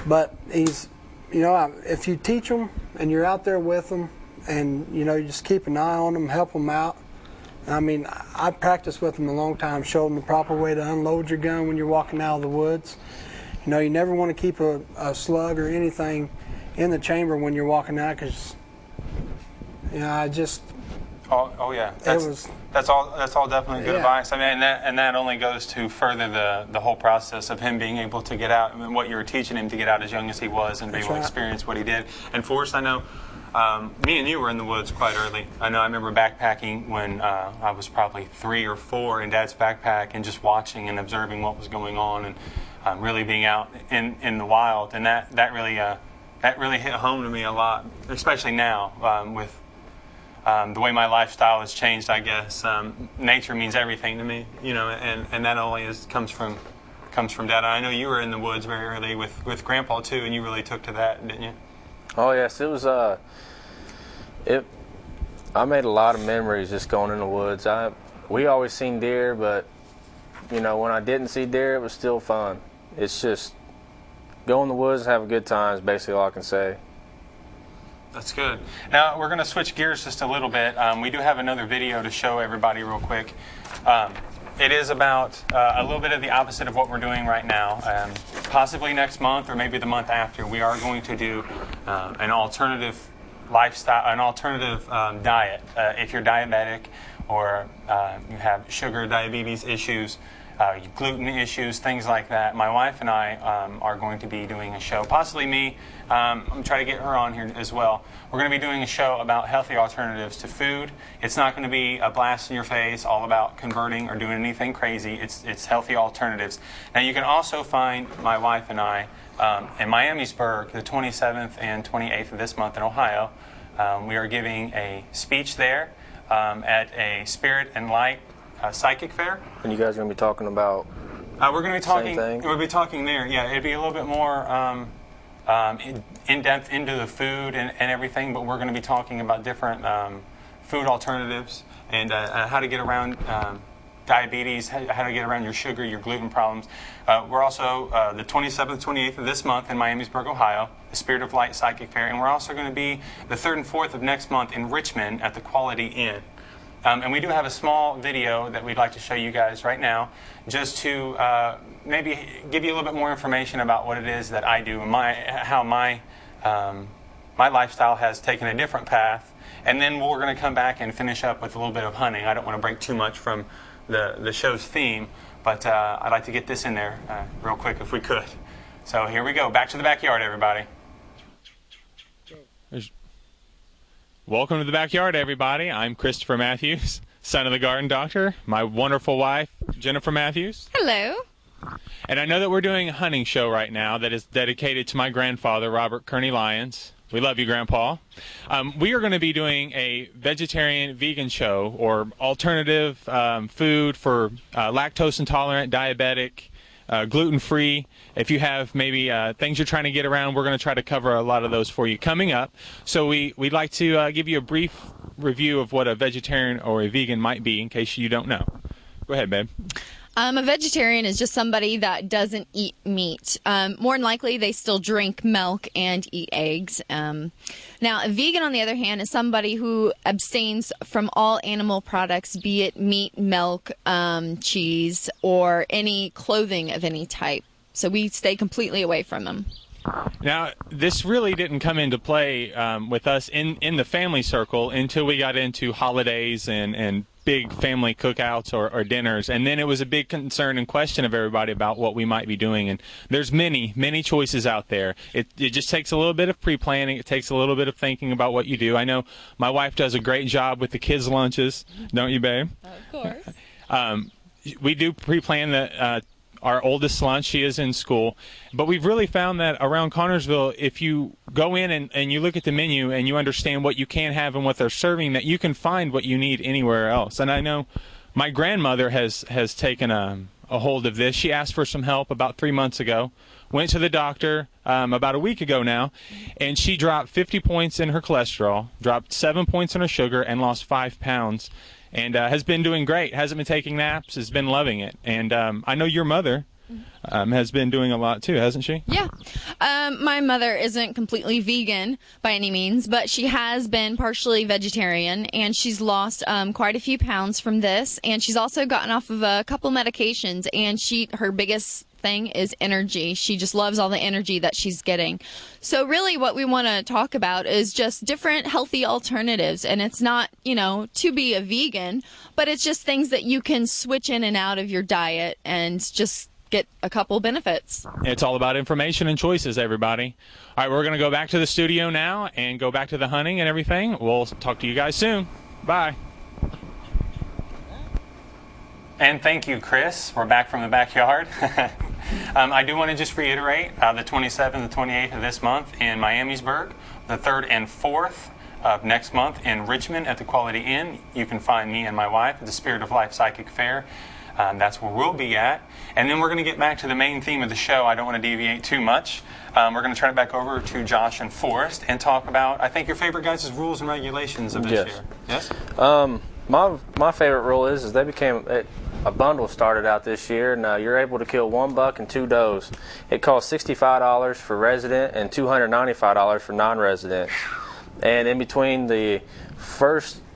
But he's, if you teach him and you're out there with him and, you just keep an eye on him, help him out. I mean, I practiced with him a long time, showed him the proper way to unload your gun when you're walking out of the woods. You never want to keep a slug or anything in the chamber when you're walking out, because, I just. Oh yeah. That's all definitely good advice. I mean, and that only goes to further the whole process of him being able to get out. I mean, what you were teaching him to get out as young as he was and be able to experience what he did. And Forrest, I know. Me and you were in the woods quite early. I remember backpacking when I was probably 3 or 4 in Dad's backpack, and just watching and observing what was going on, and really being out in the wild. And that really hit home to me a lot, especially now with the way my lifestyle has changed. I guess nature means everything to me, and that only comes from Dad. I know you were in the woods very early with Grandpa too, and you really took to that, didn't you? Oh yes, it was. I made a lot of memories just going in the woods. We always seen deer, but when I didn't see deer, it was still fun. It's just go in the woods and have a good time is basically all I can say. That's good. Now we're going to switch gears just a little bit. We do have another video to show everybody real quick. It is about a little bit of the opposite of what we're doing right now. Possibly next month or maybe the month after, we are going to do an alternative lifestyle, an alternative diet. If you're diabetic or you have sugar, diabetes issues, gluten issues, things like that, my wife and I are going to be doing a show, possibly me. I'm going to try to get her on here as well. We're going to be doing a show about healthy alternatives to food. It's not going to be a blast in your face, all about converting or doing anything crazy. It's healthy alternatives. Now, you can also find my wife and I in Miamisburg, the 27th and 28th of this month in Ohio. We are giving a speech there at a Spirit and Light psychic fair. And you guys are going to be talking about we're going to be talking. same thing? We'll be talking there. Yeah, it'd be a little bit more in depth into the food and everything, but we're going to be talking about different food alternatives and how to get around diabetes, how to get around your sugar, your gluten problems. We're also the 27th, 28th of this month in Miamisburg, Ohio, the Spirit of Light Psychic Fair, and we're also going to be the 3rd and 4th of next month in Richmond at the Quality Inn. And we do have a small video that we'd like to show you guys right now, just to maybe give you a little bit more information about what it is that I do and how my lifestyle has taken a different path. And then we're going to come back and finish up with a little bit of hunting. I don't want to break too much from the show's theme, but I'd like to get this in there real quick if we could. So here we go. Back to the backyard, everybody. Welcome to the backyard, everybody. I'm Christopher Matthews, son of the Garden Doctor, my wonderful wife, Jennifer Matthews. Hello. And I know that we're doing a hunting show right now that is dedicated to my grandfather, Robert Kearney Lyons. We love you, Grandpa. We are going to be doing a vegetarian vegan show, or alternative food for lactose intolerant, diabetic, gluten-free. If you have maybe things you're trying to get around, we're going to try to cover a lot of those for you coming up. So we'd like to give you a brief review of what a vegetarian or a vegan might be in case you don't know. Go ahead, babe. A vegetarian is just somebody that doesn't eat meat. More than likely, they still drink milk and eat eggs. Now, a vegan, on the other hand, is somebody who abstains from all animal products, be it meat, milk, cheese, or any clothing of any type. So we stay completely away from them. Now, this really didn't come into play with us in the family circle until we got into holidays and big family cookouts or dinners, and then it was a big concern and question of everybody about what we might be doing. And there's many choices out there. It just takes a little bit of pre-planning. It takes a little bit of thinking about what you do. I know my wife does a great job with the kids' lunches, don't you, babe? Of course. We do pre-plan our oldest lunch. She is in school, but we've really found that around Connersville, if you go in and you look at the menu and you understand what you can have and what they're serving, that you can find what you need anywhere else. And I know my grandmother has taken a hold of this. She asked for some help about 3 months ago, went to the doctor about a week ago now, and she dropped 50 points in her cholesterol, dropped 7 points in her sugar, and lost 5 pounds. And has been doing great, hasn't been taking naps, has been loving it. And I know your mother has been doing a lot too, hasn't she? Yeah. My mother isn't completely vegan by any means, but she has been partially vegetarian, and she's lost quite a few pounds from this. And she's also gotten off of a couple medications, and her biggest thing is energy. She just loves all the energy that she's getting. So really what we want to talk about is just different healthy alternatives, and it's not, to be a vegan, but it's just things that you can switch in and out of your diet and just get a couple benefits. It's all about information and choices, everybody. All right, we're going to go back to the studio now and go back to the hunting and everything. We'll talk to you guys soon. Bye. And thank you, Chris. We're back from the backyard. I do want to just reiterate the 27th and 28th of this month in Miamisburg, the 3rd and 4th of next month in Richmond at the Quality Inn. You can find me and my wife at the Spirit of Life Psychic Fair. That's where we'll be at. And then we're going to get back to the main theme of the show. I don't want to deviate too much. We're going to turn it back over to Josh and Forrest and talk about, I think, your favorite guys' rules and regulations of this year. Yes? My favorite rule is they became a bundle started out this year, and you're able to kill 1 buck and 2 does. It costs $65 for resident and $295 for non-resident. And in between the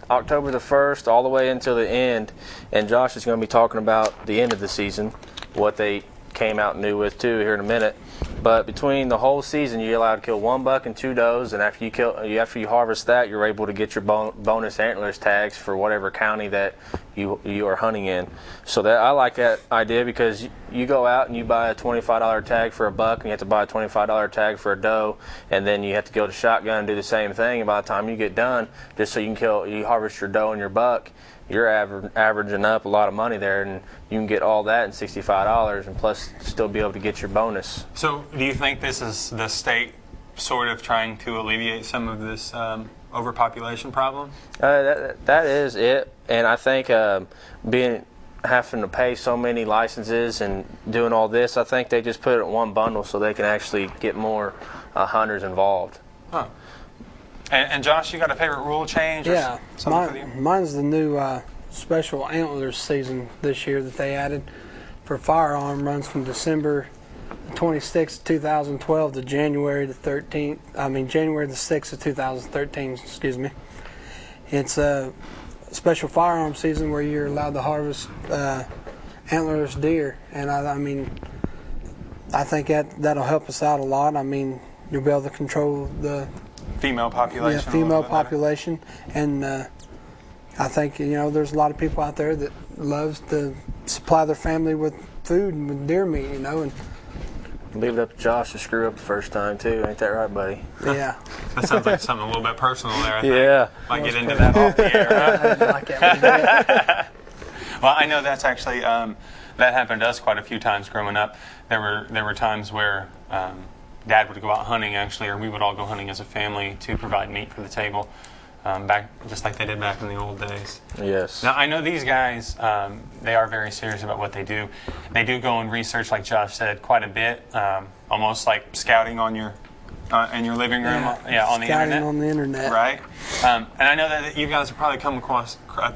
October the 1st all the way until the end, and Josh is going to be talking about the end of the season, what they came out new with too here in a minute. But between the whole season, you're allowed to kill 1 buck and 2 does, and after you harvest that, you're able to get your bonus antlers tags for whatever county that you are hunting in. So that I like that idea, because you go out and you buy a $25 tag for a buck, and you have to buy a $25 tag for a doe, and then you have to go to shotgun and do the same thing. And by the time you get done, just so you harvest your doe and your buck, you're averaging up a lot of money there, and you can get all that in $65 and plus still be able to get your bonus. So do you think this is the state sort of trying to alleviate some of this overpopulation problem? That is it, and I think having to pay so many licenses and doing all this, I think they just put it in one bundle so they can actually get more hunters involved. Huh. And Josh, you got a favorite rule change? Yeah, mine's the new special antlers season this year that they added for firearm. Runs from December 26th, 2012 to January the 6th of 2013. Excuse me. It's a special firearm season where you're allowed to harvest antlerless deer, and I think that'll help us out a lot. I mean, you'll be able to control the female population. Yeah, female population, and I think there's a lot of people out there that loves to supply their family with food and with deer meat, and leave it up to Josh to screw up the first time too. Ain't that right, buddy? Yeah. That sounds like something a little bit personal there. I think. Yeah. Might get into that off the air. Huh? Well, I know that's actually that happened to us quite a few times growing up. There were times where Dad would go out hunting, actually, or we would all go hunting as a family to provide meat for the table, back just like they did back in the old days. Yes. Now, I know these guys, they are very serious about what they do. They do go and research, like Josh said, quite a bit, almost like scouting on your in your living room, on the internet. Scouting on the internet. Right. And I know that you guys have probably come across a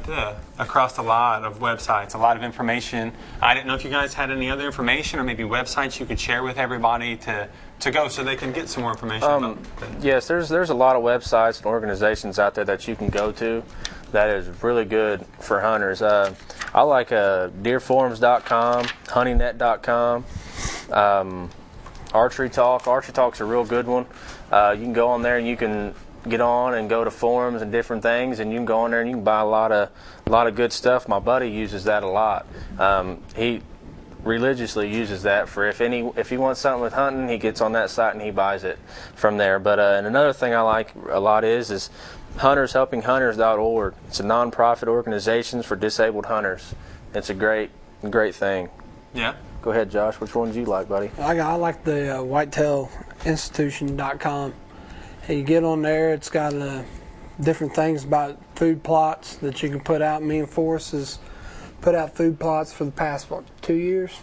lot of websites, a lot of information. I didn't know if you guys had any other information or maybe websites you could share with everybody to go so they can get some more information about things. Yes, there's a lot of websites and organizations out there that you can go to that is really good for hunters. I like deerforums.com, huntingnet.com, Archery Talk. Archery Talk's a real good one. You can go on there and you can get on and go to forums and different things, and you can go on there and you can buy a lot of good stuff. My buddy uses that a lot. He religiously uses that for if he wants something with hunting, he gets on that site and he buys it from there. But and another thing I like a lot is huntershelpinghunters.org. It's a non-profit organization for disabled hunters. It's a great thing. Yeah. Go ahead, Josh. Which one do you like, buddy? I like the whitetailinstitution.com. You get on there, it's got different things about food plots that you can put out. Me and Forrest has put out food plots for the past, 2 years?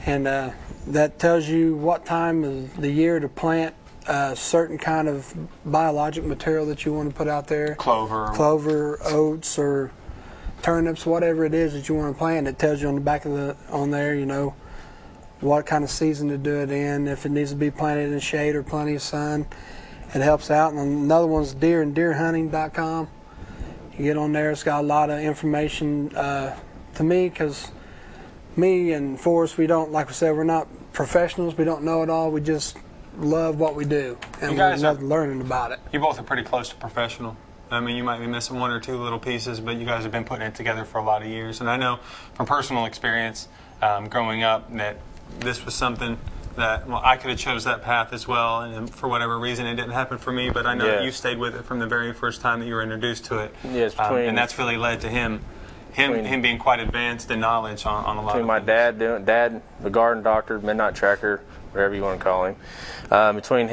And that tells you what time of the year to plant a certain kind of biologic material that you want to put out there. Clover, oats, or turnips, whatever it is that you want to plant. It tells you on the back of on there, what kind of season to do it in, if it needs to be planted in shade or plenty of sun. It helps out. And another one's deeranddeerhunting.com. You get on there, it's got a lot of information to me, because me and Forrest, we don't, like we said, we're not professionals, we don't know it all, we just love what we do, and we love learning about it. You both are pretty close to professional. I mean, you might be missing one or two little pieces, but you guys have been putting it together for a lot of years. And I know from personal experience growing up that this was something that, I could have chose that path as well, and for whatever reason it didn't happen for me, but I know that you stayed with it from the very first time that you were introduced to it. Yes, and that's really led to him being quite advanced in knowledge on a lot of things. Between my dad, the garden doctor, midnight tracker, whatever you want to call him, between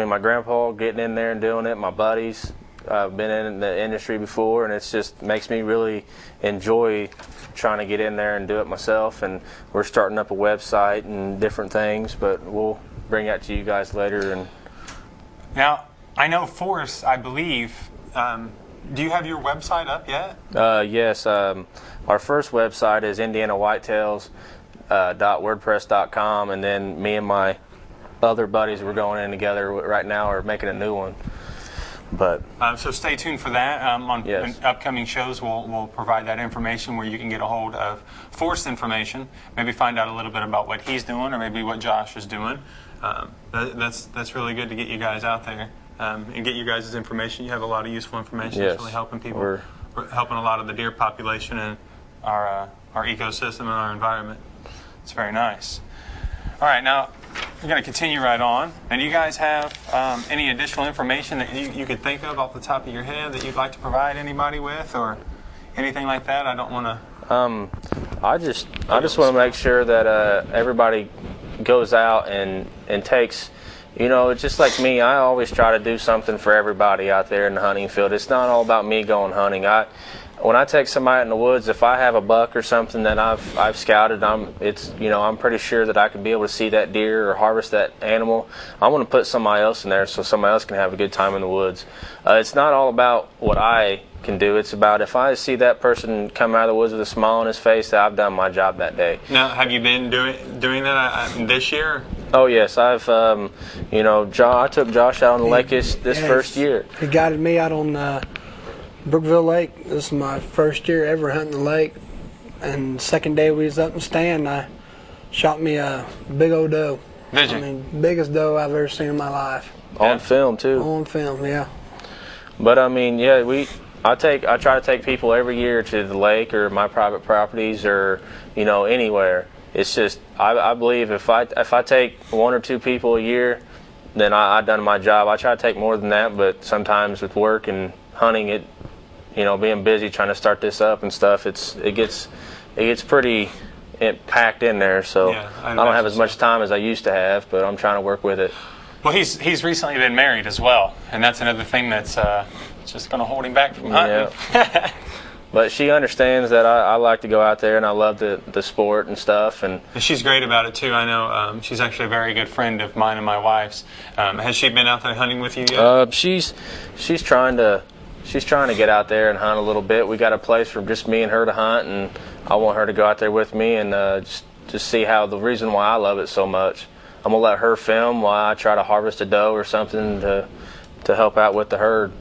my grandpa getting in there and doing it, my buddies, I've been in the industry before, and it just makes me really enjoy trying to get in there and do it myself. And we're starting up a website and different things, but we'll bring that to you guys later. And now, I know Forrest, I believe, do you have your website up yet? Yes. Our first website is indianawhitetails.wordpress.com, and then me and my other buddies we're going in together right now are making a new one. But So stay tuned for that. On Yes. upcoming shows, we'll provide that information where you can get a hold of Forrest's information, maybe find out a little bit about what he's doing or maybe what Josh is doing. That's really good to get you guys out there and get you guys' information. You have a lot of useful information. Yes. It's really helping people. We're helping a lot of the deer population and our ecosystem and our environment. It's very nice. All right, now we're going to continue right on. And do you guys have any additional information that you could think of off the top of your head that you'd like to provide anybody with, or anything like that? I don't want to. I just want to make sure that everybody goes out and takes. It's just like me. I always try to do something for everybody out there in the hunting field. It's not all about me going hunting. When I take somebody in the woods, if I have a buck or something that I've scouted, I'm pretty sure that I can be able to see that deer or harvest that animal. I want to put somebody else in there so somebody else can have a good time in the woods. It's not all about what I can do. It's about if I see that person come out of the woods with a smile on his face, that I've done my job that day. Now, have you been doing that this year? Oh yes, I've I took Josh out on the lake this first year. He guided me out on Brookville Lake. This is my first year ever hunting the lake, and the second day we was up in stand, I shot me a big old doe. Did you? I mean, biggest doe I've ever seen in my life. On film too. On film, yeah. But I mean, yeah, I try to take people every year to the lake or my private properties or anywhere. It's just I believe if I take one or two people a year, then I've done my job. I try to take more than that, but sometimes with work and hunting, being busy trying to start this up and stuff, it gets pretty packed in there. So yeah, I don't have as much time as I used to have, but I'm trying to work with it. Well, he's recently been married as well, and that's another thing that's just going to hold him back from hunting. Yeah. But she understands that I like to go out there and I love the sport and stuff. And she's great about it too. I know she's actually a very good friend of mine and my wife's. Has she been out there hunting with you yet? She's trying to get out there and hunt a little bit. We got a place for just me and her to hunt, and I want her to go out there with me and just see the reason why I love it so much. I'm gonna let her film while I try to harvest a doe or something to help out with the herd.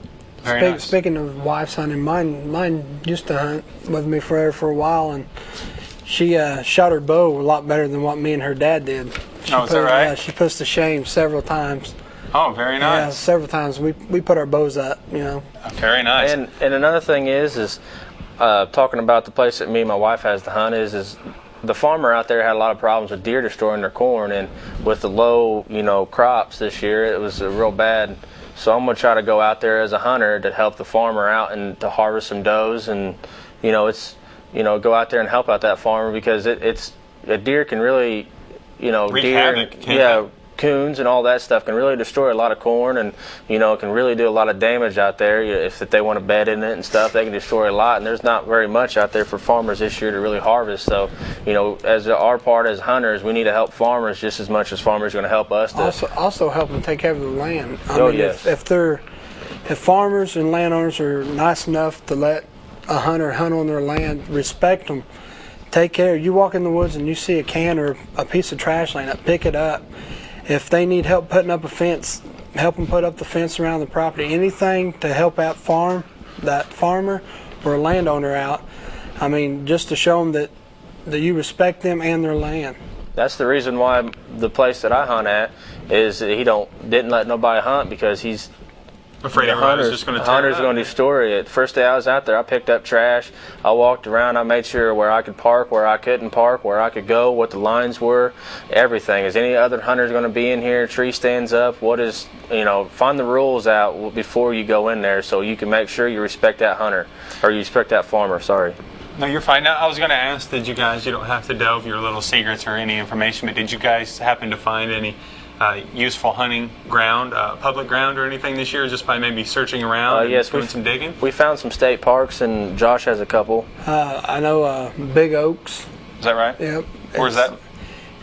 Nice. Speaking of wives hunting, mine used to hunt with me for a while, and she shot her bow a lot better than what me and her dad did. Is that right? She put us to shame several times. Oh, very nice. Yeah, several times we put our bows up, Very nice. And another thing is talking about the place that me and my wife has to hunt is the farmer out there had a lot of problems with deer destroying their corn, and with the low crops this year, it was real bad. So I'm going to try to go out there as a hunter to help the farmer out and to harvest some does, and go out there and help out that farmer, because it's a deer can really wreak havoc, coons and all that stuff can really destroy a lot of corn, and can really do a lot of damage out there. If they want to bed in it and stuff, they can destroy a lot, and there's not very much out there for farmers this year to really harvest. So as our part as hunters, we need to help farmers just as much as farmers are going to help us also help them take care of the land. Yes. If farmers and landowners are nice enough to let a hunter hunt on their land, respect them, take care. You walk in the woods and you see a can or a piece of trash laying up, pick it up. If they need help putting up a fence, help them put up the fence around the property. Anything to help out that farmer or a landowner out. I mean, just to show them that you respect them and their land. That's the reason why the place that I hunt at is that he didn't let nobody hunt, because he's afraid everybody's just going to tear it up. Hunter's going to destroy it. First day I was out there, I picked up trash. I walked around. I made sure where I could park, where I couldn't park, where I could go, what the lines were, everything. Is any other hunter's going to be in here? Tree stands up. What is, find the rules out before you go in there, so you can make sure you respect that hunter, or you respect that farmer. Sorry. No, you're fine. Now, I was going to ask, you don't have to delve your little secrets or any information, but did you guys happen to find any useful hunting ground, public ground or anything this year, just by maybe searching around and doing some digging? We found some state parks, and Josh has a couple. I know Big Oaks. Is that right? Yep. Where's that?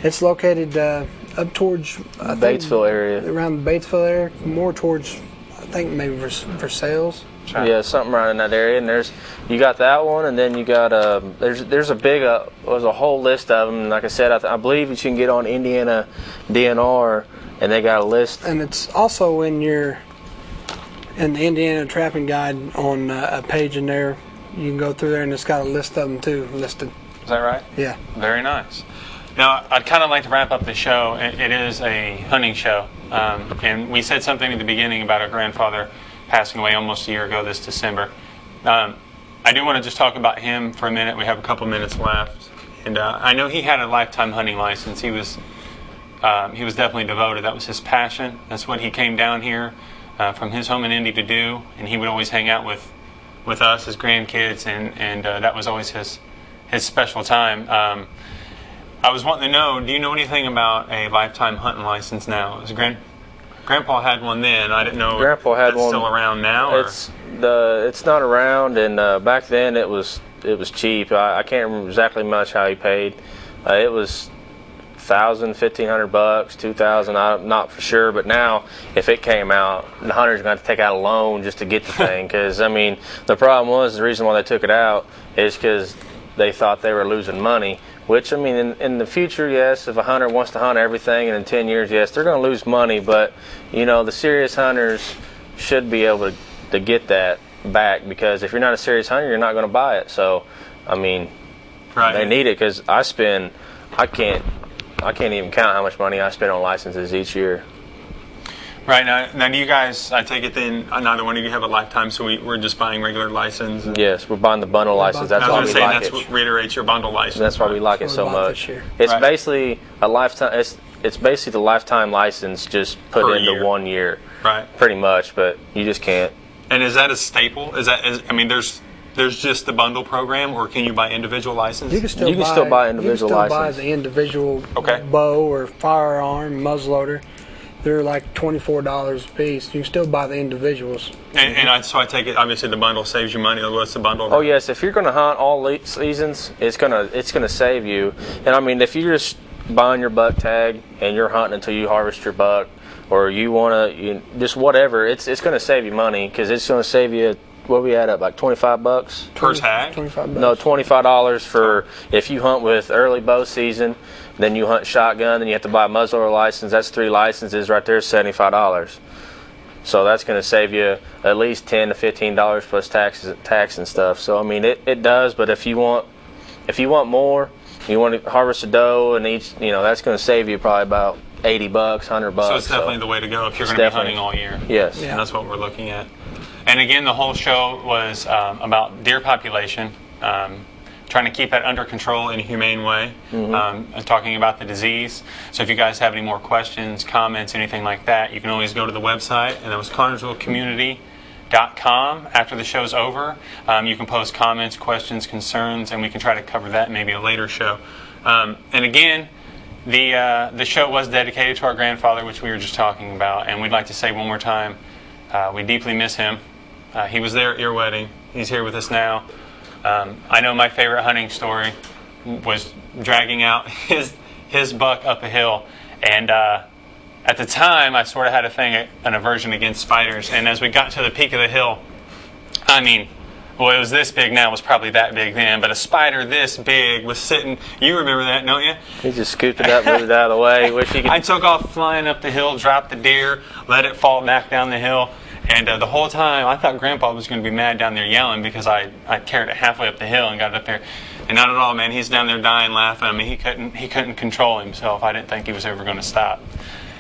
It's located up towards Batesville area. Around the Batesville area, more towards, I think maybe Versailles. Yeah, something around in that area. And you got that one, and then you got there's a whole list of them. And like I said, I believe you can get on Indiana DNR, and they got a list. And it's also in your And the Indiana Trapping Guide on a page in there, you can go through there and it's got a list of them too listed. Is that right? Yeah. Very nice. Now, I'd kind of like to wrap up the show. It is a hunting show. And we said something at the beginning about our grandfather passing away almost a year ago this December. I do want to just talk about him for a minute. We have a couple minutes left. And I know he had a lifetime hunting license. He was definitely devoted. That was his passion. That's what he came down here from his home in Indy to do. And he would always hang out with us, his grandkids, and that was always his special time. I was wanting to know, do you know anything about a lifetime hunting license now? Grandpa had one then. I didn't know Grandpa had if it's one. Still around now? Or? It's not around, and back then it was cheap. I can't remember exactly much how he paid. It was $1,000, $1,500, $2,000. I'm not for sure, but now if it came out, the hunter's going to have to take out a loan just to get the thing. Because I mean, the problem was the reason why they took it out is because they thought they were losing money. Which, I mean, in the future, yes, if a hunter wants to hunt everything, and in 10 years, yes, they're going to lose money. But, you know, the serious hunters should be able to get that back, because if you're not a serious hunter, you're not going to buy it. So, I mean, they need it, because I can't even count how much money I spend on licenses each year. Right, now do you guys, I take it then, neither one of you have a lifetime, so we're just buying regular license? Yes, we're buying the bundle license. That's why we like it. That's what reiterates your bundle license. That's why we like it so much. It's basically a lifetime. It's basically the lifetime license just put into 1 year. Right. Pretty much, but you just can't. And is that a staple? I mean, there's just the bundle program, or can you buy individual license? You can still buy individual license. You can still buy the individual bow or firearm, muzzleloader. They're like $24 a piece. You can still buy the individuals. So I take it, obviously the bundle saves you money. What's the bundle? Oh yes, if you're going to hunt all seasons, it's gonna save you. And I mean, if you're just buying your buck tag and you're hunting until you harvest your buck, or you want to just whatever, it's going to save you money, because it's going to save you. What we at, like $25 per tag? $25. No, $25 for if you hunt with early bow season, then you hunt shotgun, then you have to buy a muzzleloader license. That's 3 licenses right there, $75. So that's going to save you at least $10 to $15 plus tax and stuff. So I mean, it does. But if you want more, you want to harvest a doe, and that's going to save you probably about $80, $100. So it's definitely the way to go if you're going to be hunting all year. Yes, and that's what we're looking at. And again, the whole show was about deer population, trying to keep that under control in a humane way, talking about the disease. So if you guys have any more questions, comments, anything like that, you can always go to the website, and that was ConnersvilleCommunity.com. After the show's over, you can post comments, questions, concerns, and we can try to cover that in maybe a later show. And again, the show was dedicated to our grandfather, which we were just talking about, and we'd like to say one more time, we deeply miss him. He was there at your wedding. He's here with us now. I know my favorite hunting story was dragging out his buck up a hill. And at the time, I sort of had an aversion against spiders. And as we got to the peak of the hill, I mean, well, it was this big now. It was probably that big then. But a spider this big was sitting. You remember that, don't you? He just scooped it up, moved it out of the way. I took off flying up the hill, dropped the deer, let it fall back down the hill. And the whole time, I thought Grandpa was going to be mad down there yelling because I carried it halfway up the hill and got it up there. And not at all, man. He's down there dying, laughing. I mean, he couldn't control himself. I didn't think he was ever going to stop.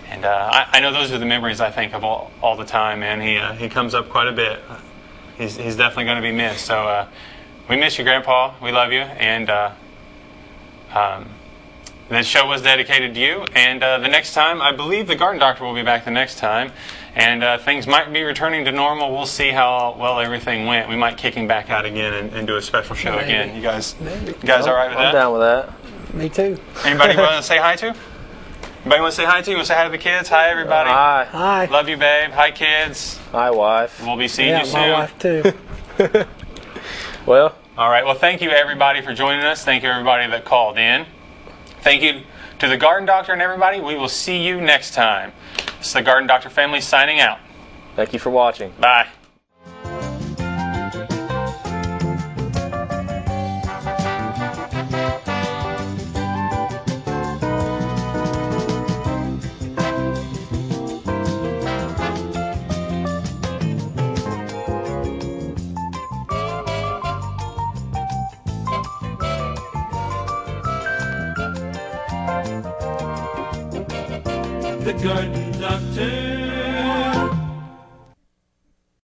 And I know those are the memories I think of all the time, man. He comes up quite a bit. He's definitely going to be missed. So we miss you, Grandpa. We love you. And the show was dedicated to you. And the next time, I believe the Garden Doctor will be back the next time. And things might be returning to normal. We'll see how well everything went. We might kick him back out again and do a special show again. You guys all right with that? I'm down with that. Me too. Anybody want to say hi to? Anybody want to say hi to? You want to say hi to the kids? Hi, everybody. Hi. Hi. Love you, babe. Hi, kids. Hi, wife. We'll be seeing you soon. My wife too. Well. All right. Well, thank you, everybody, for joining us. Thank you, everybody that called in. Thank you to the Garden Doctor and everybody. We will see you next time. It's the Garden Doctor family signing out. Thank you for watching. Bye. The Garden Doctor.